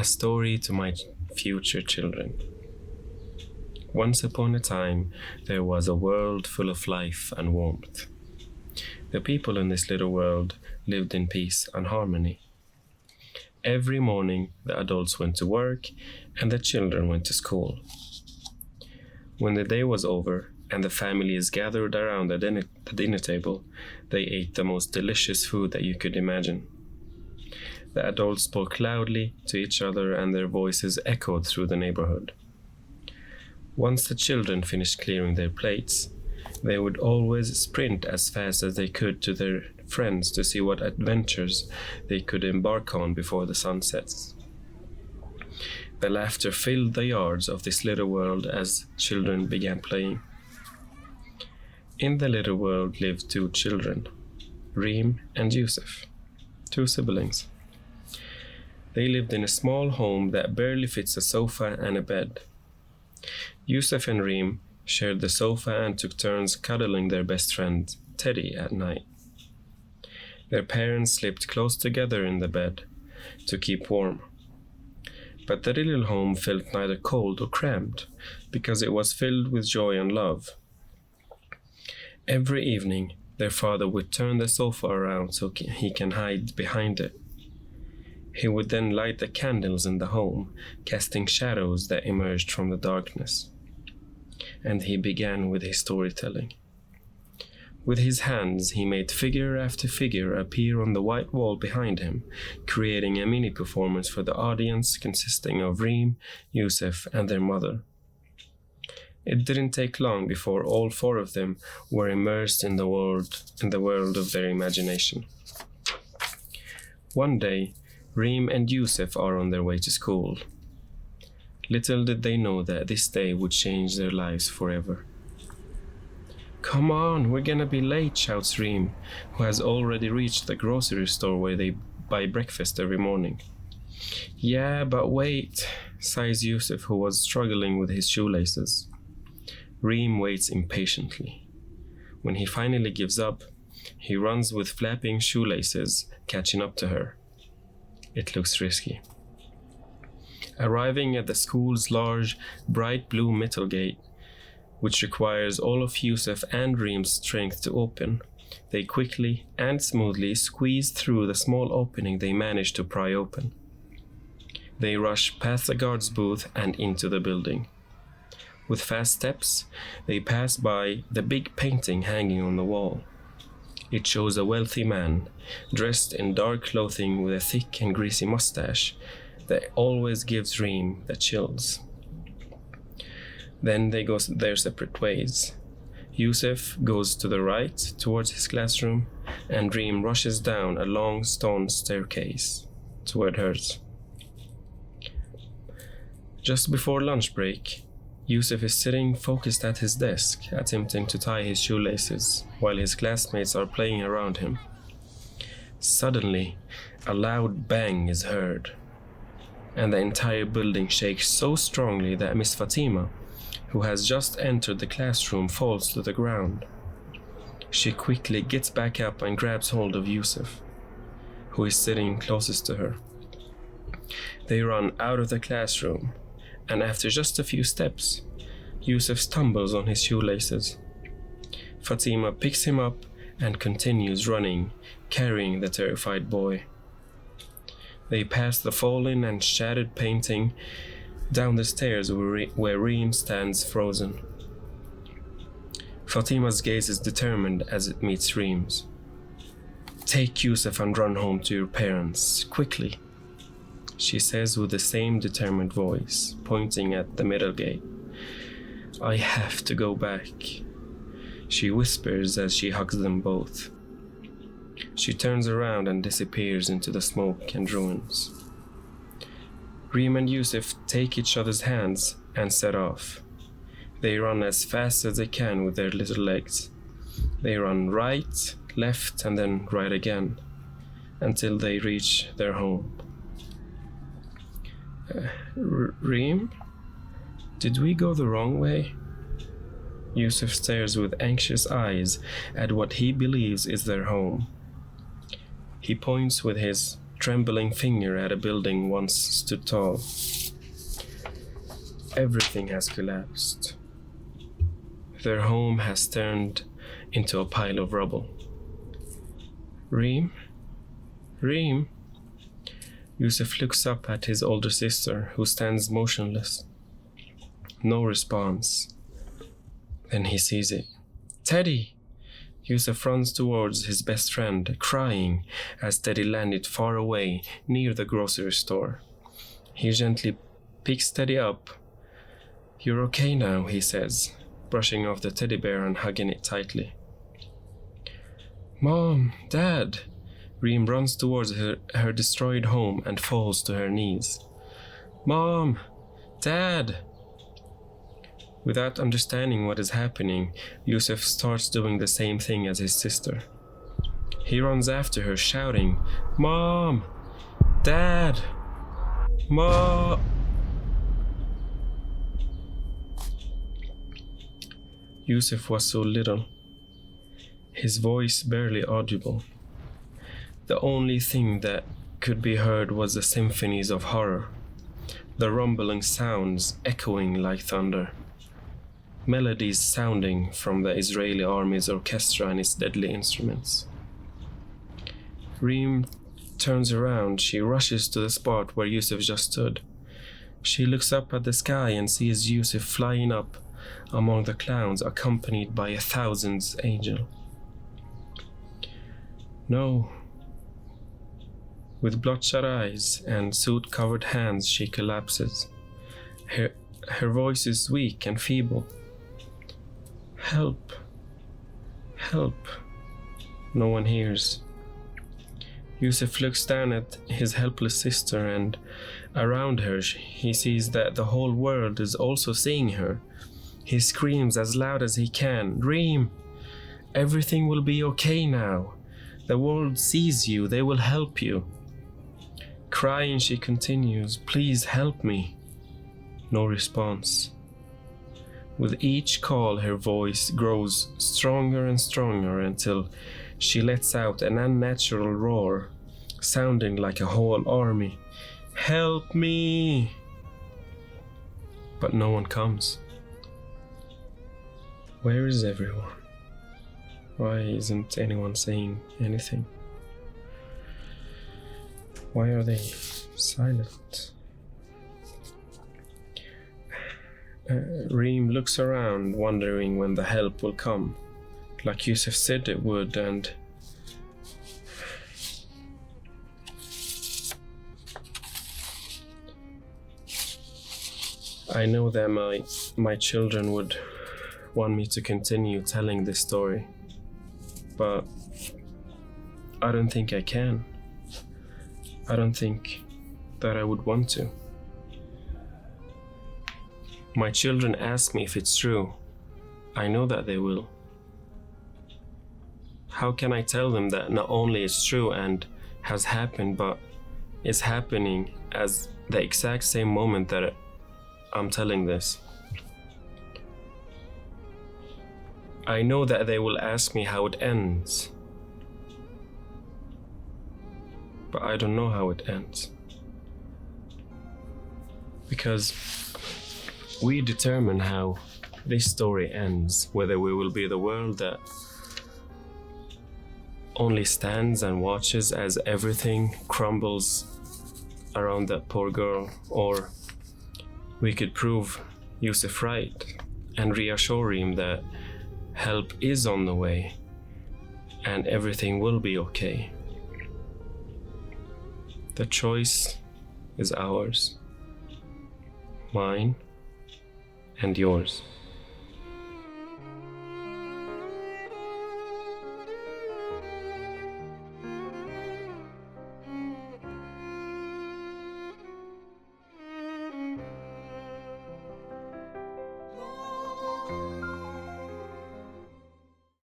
A story to my future children. Once upon a time, there was a world full of life and warmth. The people in this little world lived in peace and harmony. Every morning, the adults went to work and the children went to school. When the day was over and the families gathered around the dinner table, they ate the most delicious food that you could imagine. The adults spoke loudly to each other and their voices echoed through the neighborhood. Once the children finished clearing their plates, they would always sprint as fast as they could to their friends to see what adventures they could embark on before the sun sets. The laughter filled the yards of this little world as children began playing. In the little world lived two children, Reem and Yusuf, two siblings. They lived in a small home that barely fits a sofa and a bed. Yusuf and Reem shared the sofa and took turns cuddling their best friend, Teddy, at night. Their parents slept close together in the bed to keep warm. But the little home felt neither cold or cramped because it was filled with joy and love. Every evening, their father would turn the sofa around so he can hide behind it. He would then light the candles in the home, casting shadows that emerged from the darkness. And he began with his storytelling. With his hands, he made figure after figure appear on the white wall behind him, creating a mini performance for the audience consisting of Reem, Yusuf, and their mother. It didn't take long before all four of them were immersed in the world of their imagination. One day, Reem and Yusuf are on their way to school. Little did they know that this day would change their lives forever. "Come on, we're gonna be late," shouts Reem, who has already reached the grocery store where they buy breakfast every morning. "Yeah, but wait," sighs Yusuf, who was struggling with his shoelaces. Reem waits impatiently. When he finally gives up, he runs with flapping shoelaces, catching up to her. It looks risky. Arriving at the school's large, bright blue metal gate, which requires all of Yusuf and Reem's strength to open, they quickly and smoothly squeeze through the small opening they manage to pry open. They rush past the guard's booth and into the building. With fast steps, they pass by the big painting hanging on the wall. It shows a wealthy man, dressed in dark clothing with a thick and greasy mustache that always gives Reem the chills. Then they go their separate ways. Yusuf goes to the right towards his classroom, and Reem rushes down a long stone staircase toward hers. Just before lunch break, Yusuf is sitting focused at his desk, attempting to tie his shoelaces, while his classmates are playing around him. Suddenly, a loud bang is heard, and the entire building shakes so strongly that Miss Fatima, who has just entered the classroom, falls to the ground. She quickly gets back up and grabs hold of Yusuf, who is sitting closest to her. They run out of the classroom, and after just a few steps, Yusuf stumbles on his shoelaces. Fatima picks him up and continues running, carrying the terrified boy. They pass the fallen and shattered painting down the stairs where Reem stands frozen. Fatima's gaze is determined as it meets Reem's. "Take Yusuf and run home to your parents, quickly," she says with the same determined voice, pointing at the middle gate. "I have to go back," she whispers as she hugs them both. She turns around and disappears into the smoke and ruins. Reem and Yusuf take each other's hands and set off. They run as fast as they can with their little legs. They run right, left, and then right again, until they reach their home. Reem? Did we go the wrong way?" Yusuf stares with anxious eyes at what he believes is their home. He points with his trembling finger at a building once stood tall. Everything has collapsed. Their home has turned into a pile of rubble. Reem? Reem? Yusuf looks up at his older sister, who stands motionless. No response. Then he sees it. Teddy! Yusuf runs towards his best friend, crying as Teddy landed far away near the grocery store. He gently picks Teddy up. You're okay now, he says, brushing off the teddy bear and hugging it tightly. Mom, Dad! Reem runs towards her destroyed home and falls to her knees. Mom! Dad! Without understanding what is happening, Yusuf starts doing the same thing as his sister. He runs after her, shouting, Mom! Dad! Mom! Yusuf was so little, his voice barely audible. The only thing that could be heard was the symphonies of horror, the rumbling sounds echoing like thunder, melodies sounding from the Israeli army's orchestra and its deadly instruments. Reem turns around. She rushes to the spot where Yusuf just stood. She looks up at the sky and sees Yusuf flying up among the clouds, accompanied by 1,000 angels. No. With bloodshot eyes and soot-covered hands, she collapses. Her voice is weak and feeble. Help! Help! No one hears. Yusuf looks down at his helpless sister, and around her he sees that the whole world is also seeing her. He screams as loud as he can, Reem! Everything will be okay now. The world sees you, they will help you. Crying, she continues, Please help me. No response. With each call, her voice grows stronger and stronger until she lets out an unnatural roar, sounding like a whole army. Help me! But no one comes. Where is everyone? Why isn't anyone saying anything? Why are they silent? Reem looks around, wondering when the help will come, like Yusuf said it would, and I know that my children would want me to continue telling this story, but I don't think I can. I don't think that I would want to. My children ask me if it's true. I know that they will. How can I tell them that not only it's true and has happened, but is happening as the exact same moment that I'm telling this? I know that they will ask me how it ends, but I don't know how it ends. Because we determine how this story ends, whether we will be the world that only stands and watches as everything crumbles around that poor girl, or we could prove Yusuf right and reassure him that help is on the way and everything will be okay. The choice is ours, mine and yours.